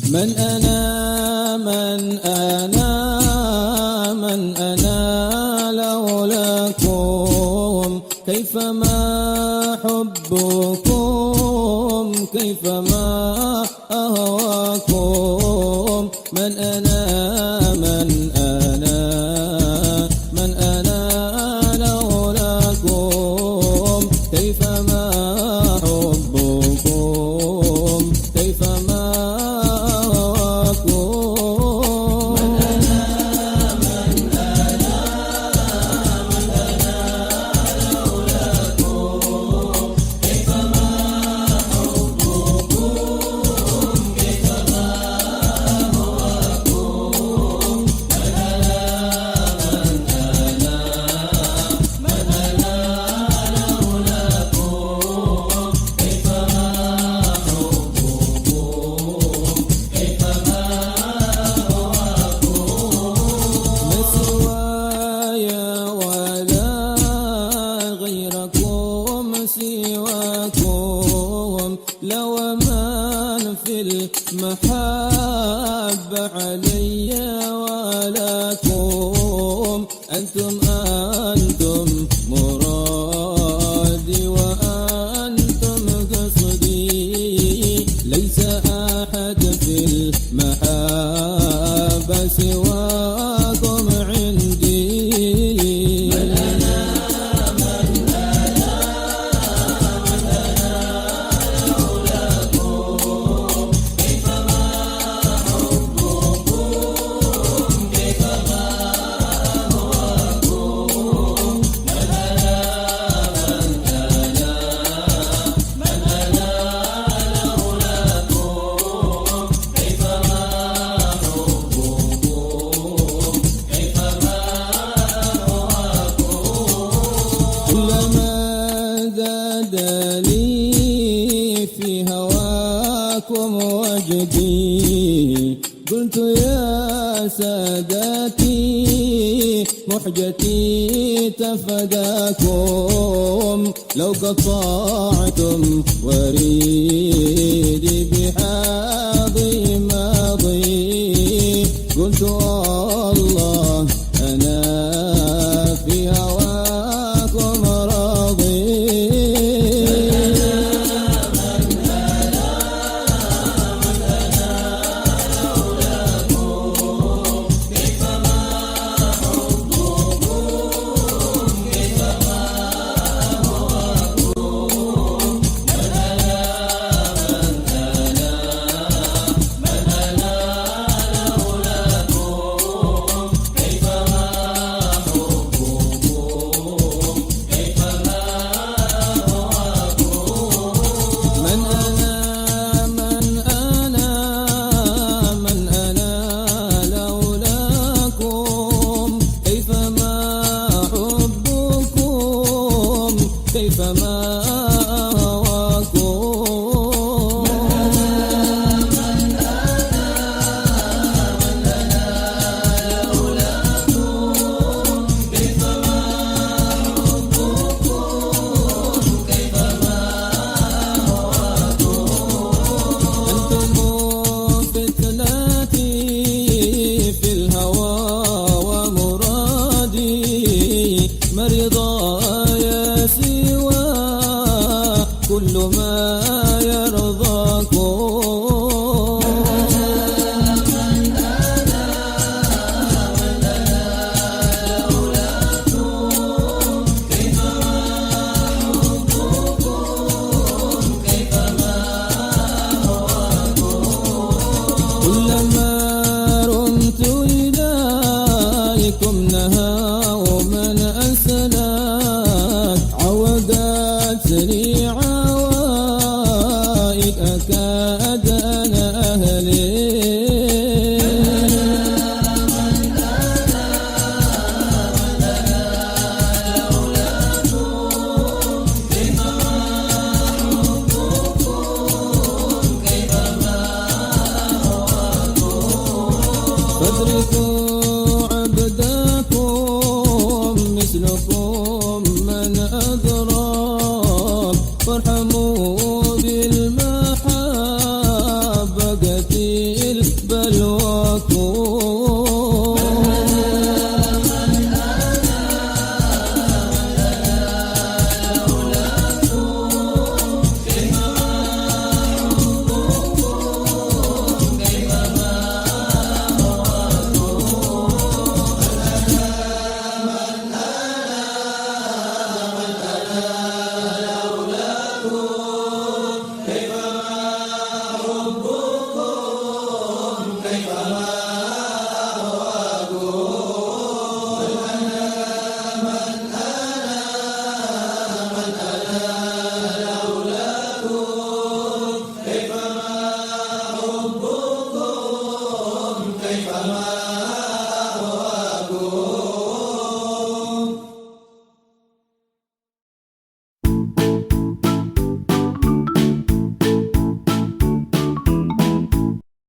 من أنا من أنا من أنا لولاكم، كيفما حبكم كيفما أهواكم. من أنا من أنا من أنا لولاكم، كيفما حبكم كيفما سواكم. لو من في المحبة علي ولكم، أنتم مرادي وأنتم قصدي، ليس أحد في المحبة سواكم عندي. في هواكم وجدي، قلت يا سادتي محجتي تفداكم. لو قطعتم وريدي بحاضي ماضي، قلت الله أنا في هواكم راضي. كيفما أهواكم. من أنا لولاكم، كيفما حبكم كيفما أهواكم. أنتم فتنتي في الهوى ومرادي، مرضاي سوى كل ما يرضاكم. من أنا لولاكم، كيفما حبكم كيفما أهواكم. كلما رمت إليكم نهى ومن أسلت، عودتني عوائد أكاد أنا أهلي. فادركوا عبدكم مثلكم من أدرك